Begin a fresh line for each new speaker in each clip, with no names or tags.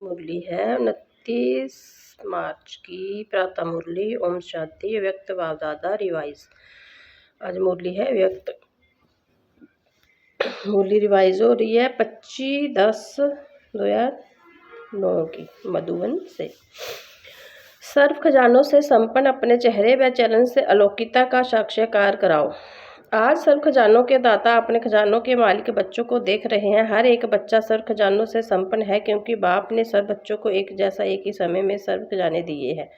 मुरली है 29 मार्च की प्रातः मुरली। ओम शांति। व्यक्त बाप-दादा रिवाइज। आज मुरली है व्यक्त। मुरली रिवाइज हो रही है 25/10/2009 की मधुबन से। सर्व खजानों से संपन्न अपने चेहरे व चलन से अलौकिकता का साक्षात्कार कराओ। आज सर्व खजानों के दाता अपने खजानों के मालिक बच्चों को देख रहे हैं। हर एक बच्चा सर्व खजानों से संपन्न है क्योंकि बाप ने सर्व बच्चों को एक जैसा एक ही समय में सर्व खजाने दिए हैं।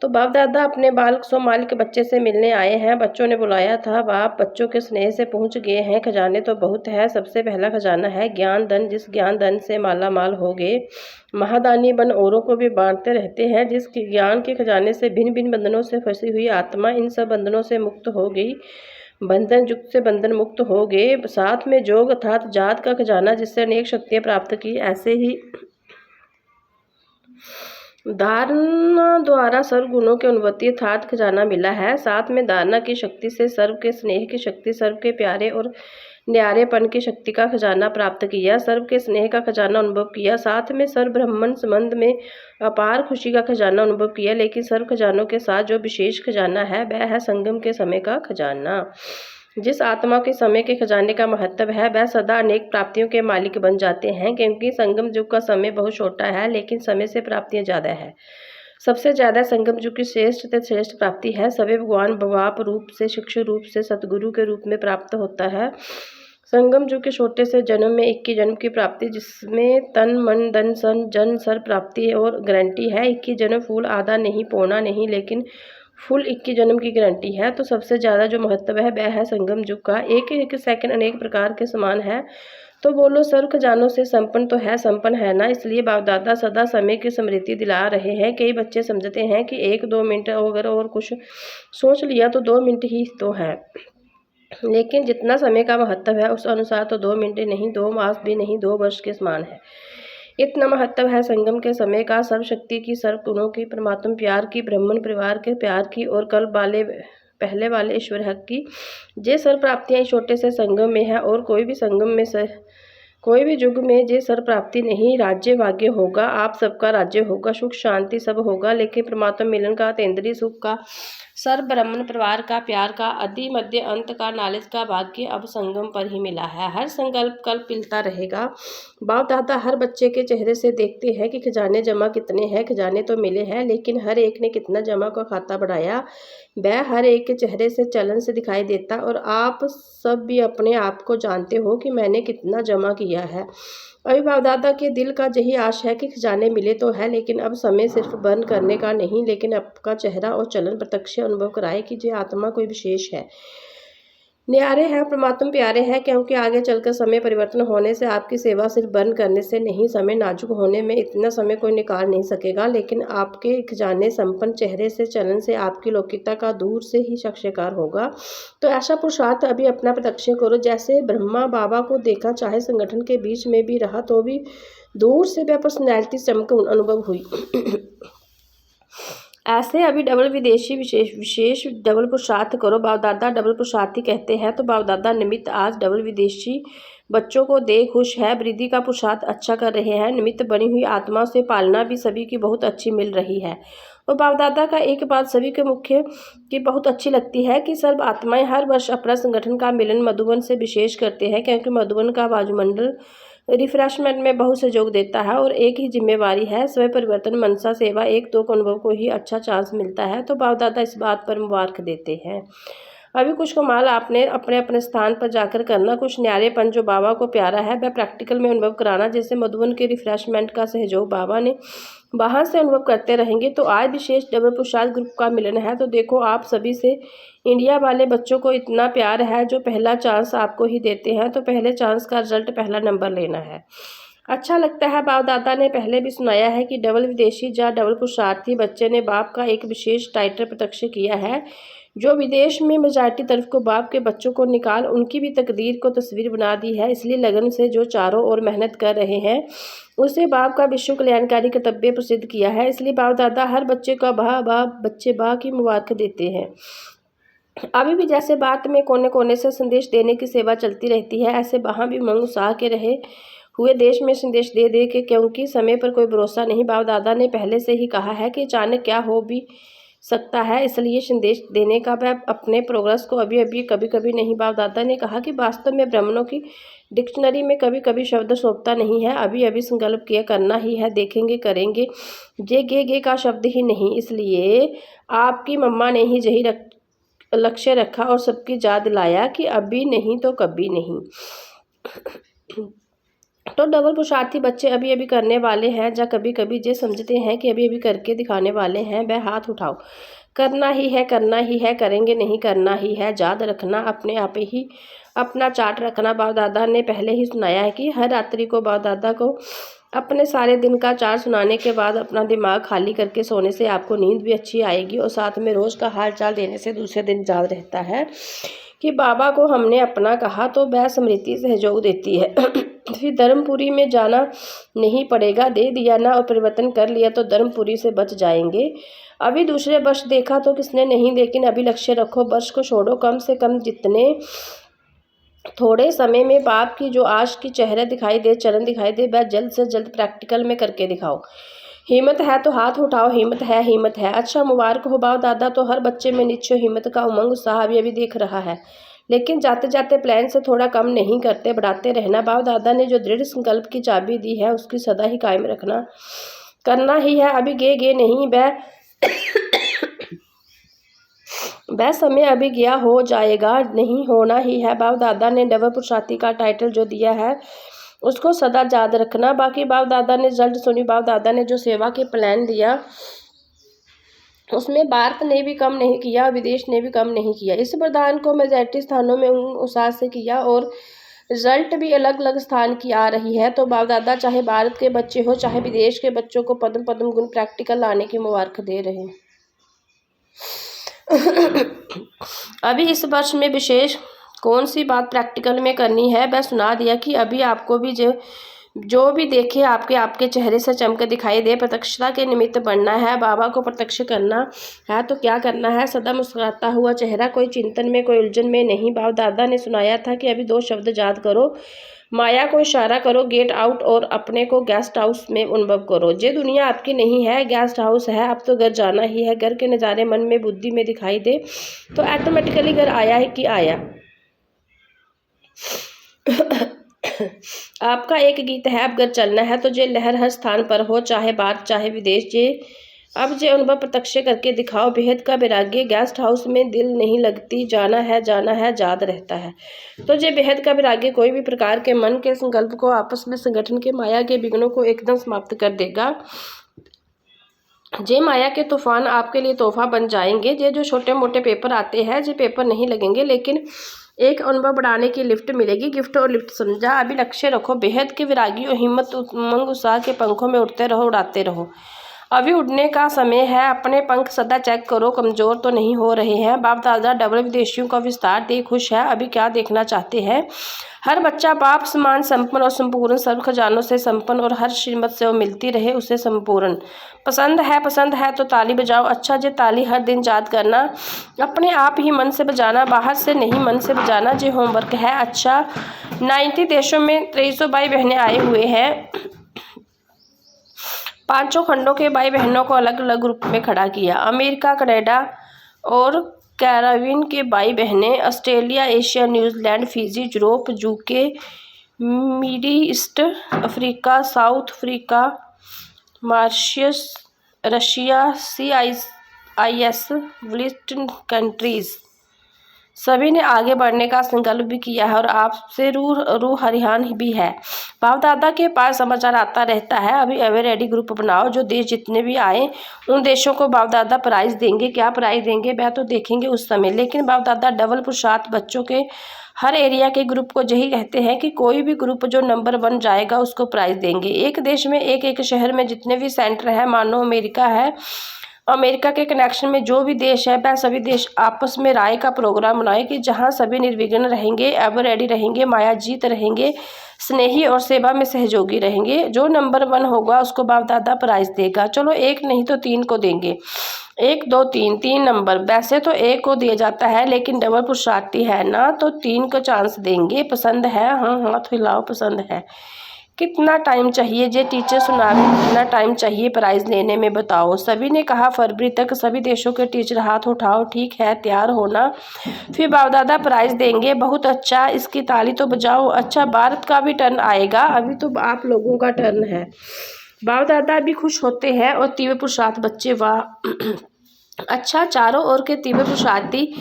तो बाप दादा अपने बालक सो मालिक बच्चे से मिलने आए हैं। बच्चों ने बुलाया था। बाप बच्चों के स्नेह से पहुंच गए हैं। खजाने तो बहुत है। सबसे पहला खजाना है ज्ञान धन। जिस ज्ञान धन से माला माल हो गए महादानी बन औरों को भी बांटते रहते हैं। जिस ज्ञान के खजाने से भिन्न भिन्न बंधनों से फंसी हुई आत्मा इन सब बंधनों से मुक्त हो गई। बंधन युक्त से बंधन मुक्त हो गए। साथ में जोग अर्थात जात का खजाना जिससे अनेक शक्तियां प्राप्त की। ऐसे ही धारणा द्वारा सर्व गुणों की अनुभूति अर्थात खजाना मिला है। साथ में धारणा की शक्ति से सर्व के स्नेह की शक्ति, सर्व के प्यारे और न्यारेपन की शक्ति का खजाना प्राप्त किया। सर्व के स्नेह का खजाना अनुभव किया। साथ में सर्व ब्रह्मन संबंध में अपार खुशी का खजाना अनुभव किया। लेकिन सर्व खजानों के साथ जो विशेष खजाना है वह है संगम के समय का खजाना। जिस आत्मा के समय के खजाने का महत्व है वह सदा अनेक प्राप्तियों के मालिक बन जाते हैं क्योंकि संगम युग का समय बहुत छोटा है लेकिन समय से प्राप्तियां ज़्यादा है। सबसे ज़्यादा संगम युग की श्रेष्ठ से श्रेष्ठ प्राप्ति है। सभी भगवान बाप रूप से शिक्षक रूप से सतगुरु के रूप में प्राप्त होता है। संगम युग के छोटे से जन्म में 21 जन्म की प्राप्ति जिसमें तन मन धन सन जन सर प्राप्ति और गारंटी है। 21 जन्म फूल आधा नहीं पौना नहीं लेकिन फुल 21 जन्म की गारंटी है। तो सबसे ज़्यादा जो महत्व है वह है संगम युग का। एक एक सेकंड अनेक प्रकार के समान है। तो बोलो सर्व खजानों से संपन्न है ना। इसलिए बाप दादा सदा समय की स्मृति दिला रहे हैं। कई बच्चे समझते हैं कि 1-2 मिनट अगर और कुछ सोच लिया तो 2 मिनट ही तो है, लेकिन जितना समय का महत्व है उस अनुसार तो 2 मिनट नहीं, 2 मास भी नहीं, 2 वर्ष के समान है। इतना महत्व है संगम के समय का, सर्व शक्ति की, सर्व गुणों की, परमात्मा प्यार की, ब्राह्मण परिवार के प्यार की और कल वाले पहले वाले ईश्वर हक की। जे सर्व प्राप्तियां छोटे से संगम में है और कोई भी संगम में कोई भी युग में जे सर्व प्राप्ति नहीं। राज्य भाग्य होगा, आप सबका राज्य होगा, सुख शांति सब होगा, लेकिन परमात्मा मिलन का, तेंद्रीय सुख का, सर्व ब्राह्मण परिवार का, प्यार का, आदि मध्य अंत का, नॉलेज का भाग्य अब संगम पर ही मिला है। हर संकल्प कल्प मिलता रहेगा। बाप दादा हर बच्चे के चेहरे से देखते हैं कि खजाने जमा कितने हैं। खजाने तो मिले हैं लेकिन हर एक ने कितना जमा का खाता बढ़ाया वह हर एक के चेहरे से चलन से दिखाई देता। और आप सब भी अपने आप को जानते हो कि मैंने कितना जमा किया है। अभी बाप दादा के दिल का यही आश है कि खजाने मिले तो है, लेकिन अब समय सिर्फ बंद करने का नहीं लेकिन आपका चेहरा और चलन प्रत्यक्ष अनुभव कराए कि जो आत्मा कोई विशेष है, न्यारे हैं, परमात्मा प्यारे हैं। क्योंकि आगे चलकर समय परिवर्तन होने से आपकी सेवा सिर्फ बंद करने से नहीं, समय नाजुक होने में इतना समय कोई निकाल नहीं सकेगा, लेकिन आपके खजाने संपन्न चेहरे से चलन से आपकी लौकिकता का दूर से ही साक्षात्कार होगा। तो ऐसा पुरुषार्थ अभी अपना प्रत्यक्ष करो। जैसे ब्रह्मा बाबा को देखा, चाहे संगठन के बीच में भी रहा तो भी दूर से वह पर्सनैलिटी चमक अनुभव हुई। ऐसे अभी डबल विदेशी विशेष डबल पुरुषार्थ करो। बाप दादा डबल पुरुषार्थी कहते हैं। तो बाप दादा निमित्त आज डबल विदेशी बच्चों को देख खुश है। वृद्धि का पुरुषार्थ अच्छा कर रहे हैं। निमित्त बनी हुई आत्मा से पालना भी सभी की बहुत अच्छी मिल रही है। और बाप दादा का एक बात सभी के मुख्य की बहुत अच्छी लगती है कि सर्व आत्माएं हर वर्ष अपना संगठन का मिलन मधुबन से विशेष करते हैं क्योंकि मधुबन का वायुमंडल रिफ्रेशमेंट में बहुत सहयोग देता है और एक ही जिम्मेवारी है स्वयं परिवर्तन मनसा सेवा। एक तो अनुभव को ही अच्छा चांस मिलता है। तो बाप दादा इस बात पर मुबारक देते हैं। अभी कुछ कमाल आपने अपने अपने स्थान पर जाकर करना। कुछ न्यारेपन जो बाबा को प्यारा है वह प्रैक्टिकल में अनुभव कराना। जैसे मधुबन के रिफ्रेशमेंट का सहयोग बाबा ने बाहर से अनुभव करते रहेंगे। तो आज विशेष डबल पुरुषार्थ ग्रुप का मिलन है। तो देखो आप सभी से इंडिया वाले बच्चों को इतना प्यार है जो पहला चांस आपको ही देते हैं। तो पहले चांस का रिजल्ट पहला नंबर लेना है। अच्छा लगता है। बाप दादा ने पहले भी सुनाया है कि डबल विदेशी या डबल पुरुषार्थी बच्चे ने बाप का एक विशेष टाइटल प्रत्यक्ष किया है। जो विदेश में मेजॉरिटी तरफ को बाप के बच्चों को निकाल उनकी भी तकदीर को तस्वीर बना दी है। इसलिए लगन से जो चारों ओर मेहनत कर रहे हैं उसे बाप का विश्व कल्याणकारी कर्तव्य प्रसिद्ध किया है। इसलिए बाप दादा हर बच्चे का बच्चे की मुबारक देते हैं। अभी भी जैसे बात में कोने कोने से संदेश देने की सेवा चलती रहती है, ऐसे वहाँ भी उमंग उत्साह के रहे हुए देश में संदेश दे दे के, क्योंकि समय पर कोई भरोसा नहीं। बाप दादा ने पहले से ही कहा है कि अचानक क्या हो भी सकता है, इसलिए संदेश देने का वह अपने प्रोग्रेस को अभी अभी कभी कभी नहीं। बाप दादा ने कहा कि वास्तव में ब्राह्मणों की डिक्शनरी में कभी कभी शब्द सोचता नहीं है, अभी अभी संकल्प किया करना ही है, देखेंगे करेंगे, जे गे का शब्द ही नहीं। इसलिए आपकी मम्मा ने ही यही लक्ष्य रखा और सबकी याद दिलाया कि अभी नहीं तो कभी नहीं। तो डबल पुरुषार्थी बच्चे अभी अभी करने वाले हैं, या कभी कभी जे समझते हैं कि अभी अभी करके दिखाने वाले हैं, वह हाथ उठाओ। करना ही है, करना ही है, करेंगे नहीं करना ही है। याद रखना, अपने आप ही अपना चार्ट रखना। बाप दादा ने पहले ही सुनाया है कि हर रात्रि को बाप दादा को अपने सारे दिन का चार्ट सुनाने के बाद अपना दिमाग खाली करके सोने से आपको नींद भी अच्छी आएगी, और साथ में रोज़ का हाल चाल देने से दूसरे दिन याद रहता है कि बाबा को हमने अपना कहा, तो वह स्मृति सहयोग देती है। फिर धर्मपुरी में जाना नहीं पड़ेगा, दे दिया ना और परिवर्तन कर लिया तो धर्मपुरी से बच जाएंगे। अभी दूसरे वर्ष देखा तो किसने नहीं, लेकिन अभी लक्ष्य रखो, वर्ष को छोड़ो। कम से कम जितने थोड़े समय में बाप की जो आज की चेहरा दिखाई दे, चरण दिखाई दे, वह जल्द से जल्द प्रैक्टिकल में करके दिखाओ। हिम्मत है तो हाथ उठाओ, हिम्मत है, हिम्मत है। अच्छा, मुबारक हो बाप दादा। तो हर बच्चे में निश्चय हिम्मत का उमंग उत्साह अभी देख रहा है, लेकिन जाते जाते प्लान से थोड़ा कम नहीं करते, बढ़ाते रहना। बाप दादा ने जो दृढ़ संकल्प की चाबी दी है उसकी सदा ही कायम रखना, करना ही है। अभी गे नहीं, वह समय अभी गया हो जाएगा, नहीं होना ही है। बाप दादा ने डबल पुरुषार्थी का टाइटल जो दिया है उसको सदा याद रखना। बाकी बाप दादा ने जल्द सुनी। बाप दादा ने जो सेवा के प्लान दिया उसमें भारत ने भी कम नहीं किया, विदेश ने भी कम नहीं किया। इस वरदान को मेजॉरिटी स्थानों में उत्साह से किया और रिजल्ट भी अलग अलग स्थान की आ रही है। तो बाप दादा चाहे भारत के बच्चे हो चाहे विदेश के बच्चों को पद्म पद्म गुण प्रैक्टिकल लाने की मुबारक दे रहे हैं। अभी इस वर्ष में विशेष कौन सी बात प्रैक्टिकल में करनी है वह सुना दिया कि अभी आपको भी जो भी देखे आपके चेहरे से चमक दिखाई दे, प्रत्यक्षता के निमित्त बनना है, बाबा को प्रत्यक्ष करना है। तो क्या करना है? सदा मुस्कुराता हुआ चेहरा, कोई चिंतन में कोई उलझन में नहीं। बाप दादा ने सुनाया था कि अभी 2 शब्द याद करो, माया को इशारा करो, गेट आउट, और अपने को गेस्ट हाउस में अनुभव करो। ये दुनिया आपकी नहीं है, गेस्ट हाउस है। अब तो घर जाना ही है। घर के नज़ारे मन में बुद्धि में दिखाई दे तो ऑटोमेटिकली घर आया है कि आया। आपका एक गीत है, अब घर चलना है। तो ये लहर हर स्थान पर हो, चाहे भारत चाहे विदेश। ये अब ये अनुभव प्रत्यक्ष करके दिखाओ। बेहद का वैराग्य, गेस्ट हाउस में दिल नहीं लगती, जाना है याद रहता है। तो ये बेहद का वैराग्य कोई भी प्रकार के मन के संकल्प को, आपस में संगठन के माया के विघ्नों को एकदम समाप्त कर देगा। जे माया के तूफान आपके लिए तोहफा बन जाएंगे। ये जो छोटे मोटे पेपर आते हैं, ये पेपर नहीं लगेंगे, लेकिन एक अनुभव बढ़ाने की लिफ्ट मिलेगी। गिफ्ट और लिफ्ट समझा। अभी लक्ष्य रखो, बेहद के विरागी और हिम्मत उमंग उत्साह के पंखों में उड़ते रहो, उड़ाते रहो। अभी उड़ने का समय है। अपने पंख सदा चेक करो, कमज़ोर तो नहीं हो रहे हैं। बाप दादा डबल विदेशियों का विस्तार देख खुश है। अभी क्या देखना चाहते हैं? हर बच्चा बाप समान संपन्न और संपूर्ण, सर्व खजानों से संपन्न, और हर श्रीमत से वो मिलती रहे उसे संपूर्ण। पसंद है तो ताली बजाओ। अच्छा, जे ताली हर दिन याद करना, अपने आप ही मन से बजाना, बाहर से नहीं, मन से बजाना। जे होमवर्क है। अच्छा, 90 देशों में 2300 भाई बहनें आए हुए हैं। 5 खंडों के भाई बहनों को अलग अलग ग्रुप में खड़ा किया। अमेरिका, कनाडा और कैराबियन के भाई बहनें, Australia, Asia, New Zealand, Fiji, Europe, UK, middle east, Africa, south Africa, Mauritius, Russia, CIS, western countries, सभी ने आगे बढ़ने का संकल्प भी किया है और आपसे रूह हरियाण भी है। बाप दादा के पास समाचार आता रहता है। अभी एवर रेडी ग्रुप बनाओ। जो देश जितने भी आए उन देशों को बाप दादा प्राइज़ देंगे। क्या प्राइज़ देंगे वह तो देखेंगे उस समय, लेकिन बाप दादा डबल पुरुषार्थ बच्चों के हर एरिया के ग्रुप को यही कहते हैं कि कोई भी ग्रुप जो नंबर 1 जाएगा उसको प्राइज़ देंगे। एक देश में एक शहर में जितने भी सेंटर है, मानो अमेरिका है, अमेरिका के कनेक्शन में जो भी देश है वह सभी देश आपस में राय का प्रोग्राम बनाए कि जहां सभी निर्विघ्न रहेंगे, एवर रेडी रहेंगे, माया जीत रहेंगे, स्नेही और सेवा में सहयोगी रहेंगे। जो नंबर 1 होगा उसको बाप दादा प्राइज़ देगा। चलो 1 नहीं तो 3 को देंगे। 1 2 3 नंबर। वैसे तो 1 को दिया जाता है, लेकिन डबल पुरुषार्थी है ना, तो 3 को चांस देंगे। पसंद है? हाँ हाथ हिलाओ, पसंद है। कितना टाइम चाहिए? जे टीचर सुनावे कितना टाइम चाहिए प्राइज लेने में बताओ। सभी ने कहा फरवरी तक। सभी देशों के टीचर हाथ उठाओ। ठीक है, तैयार होना, फिर बाप दादा प्राइज देंगे। बहुत अच्छा, इसकी ताली तो बजाओ। अच्छा, भारत का भी टर्न आएगा, अभी तो आप लोगों का टर्न है। बाप दादा भी खुश होते हैं और तीव्र पुरुषार्थ बच्चे वाह। अच्छा, चारों ओर के तीव्र पुरुषार्थी,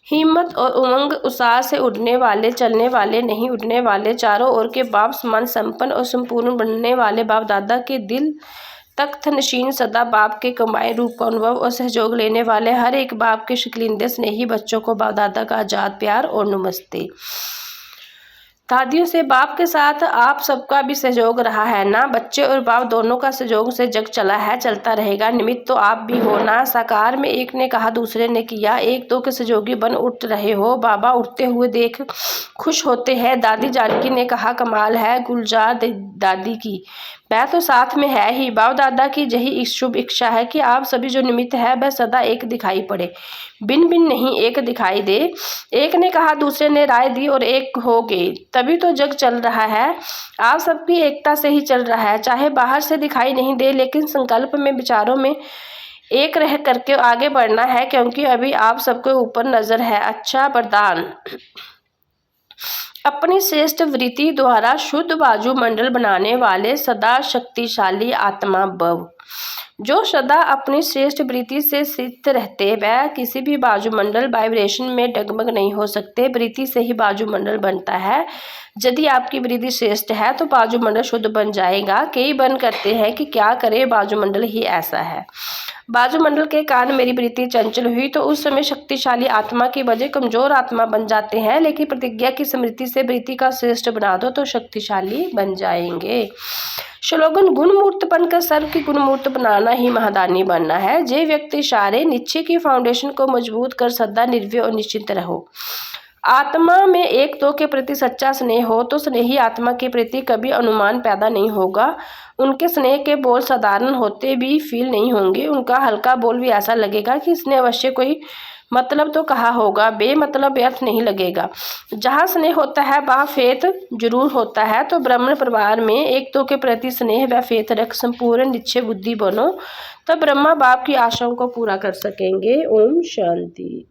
हिम्मत और उमंग उत्साह से उड़ने वाले, चलने वाले, नहीं उड़ने वाले, चारों ओर के बाप समान संपन्न और संपूर्ण बनने वाले बाप दादा के दिल तख्त नशीन, सदा बाप के कमाए रूप का अनुभव और सहयोग लेने वाले हर एक बाप के शिकलिंदे स्नेही बच्चों को बाप दादा का आजाद प्यार और नमस्ते। दादियों से बाप के साथ आप सबका भी सहयोग रहा है ना? बच्चे और बाप दोनों का सहयोग से जग चला है, चलता रहेगा। निमित्त तो आप भी हो ना? साकार में एक ने कहा, दूसरे ने किया, एक दो के सहयोगी बन उठ रहे हो। बाबा उठते हुए देख खुश होते हैं। दादी जानकी ने कहा, कमाल है गुलजार दादी की, वह तो साथ में है ही। बाप दादा की यही शुभ इच्छा है कि आप सभी जो निमित्त है वह सदा एक दिखाई पड़े, बिन बिन नहीं एक दिखाई दे। एक ने कहा, दूसरे ने राय दी और एक हो गए, तभी तो जग चल रहा है। आप सबकी एकता से ही चल रहा है, चाहे बाहर से दिखाई नहीं दे, लेकिन संकल्प में, विचारों में एक रह करके आगे बढ़ना है, क्योंकि अभी आप सबके ऊपर नजर है। अच्छा, वरदान, अपनी श्रेष्ठ वृत्ति द्वारा शुद्ध वायुमंडल बनाने वाले सदा शक्तिशाली आत्मा भव। जो सदा अपनी श्रेष्ठ वृत्ति से स्थित रहते, वह किसी भी वायुमंडल वाइब्रेशन में डगमग नहीं हो सकते। वृत्ति से ही वायुमंडल बनता है। यदि आपकी वृत्ति श्रेष्ठ है तो वायुमंडल शुद्ध बन जाएगा। कई बन करते हैं कि क्या करें, वायुमंडल ही ऐसा है। वायुमंडल के कारण मेरी वृत्ति चंचल हुई तो उस समय शक्तिशाली आत्मा की वजह कमजोर आत्मा बन जाते हैं, लेकिन प्रतिज्ञा की स्मृति से वृत्ति का श्रेष्ठ बना दो तो शक्तिशाली बन जाएंगे। स्लोगन, गुणमूर्त बनकर सर्व की गुणमूर्त बनाना ही महादानी बनना है। जे व्यक्ति इशारे निश्चय की फाउंडेशन को मजबूत कर सदा निर्भय और निश्चिंत रहो। आत्मा में एक दो के प्रति सच्चा स्नेह हो तो स्नेही आत्मा के प्रति कभी अनुमान पैदा नहीं होगा। उनके स्नेह के बोल साधारण होते भी फील नहीं होंगे। उनका हल्का बोल भी ऐसा लगेगा कि इसने अवश्य कोई मतलब तो कहा होगा, बेमतलब व्यर्थ नहीं लगेगा। जहाँ स्नेह होता है वहाँ फेथ जरूर होता है। तो ब्राह्मण परिवार में एक दो के प्रति स्नेह व फेथ रख संपूर्ण निश्चय बुद्धि बनो, तब ब्रह्मा बाप की आशाओं को पूरा कर सकेंगे। ओम शांति।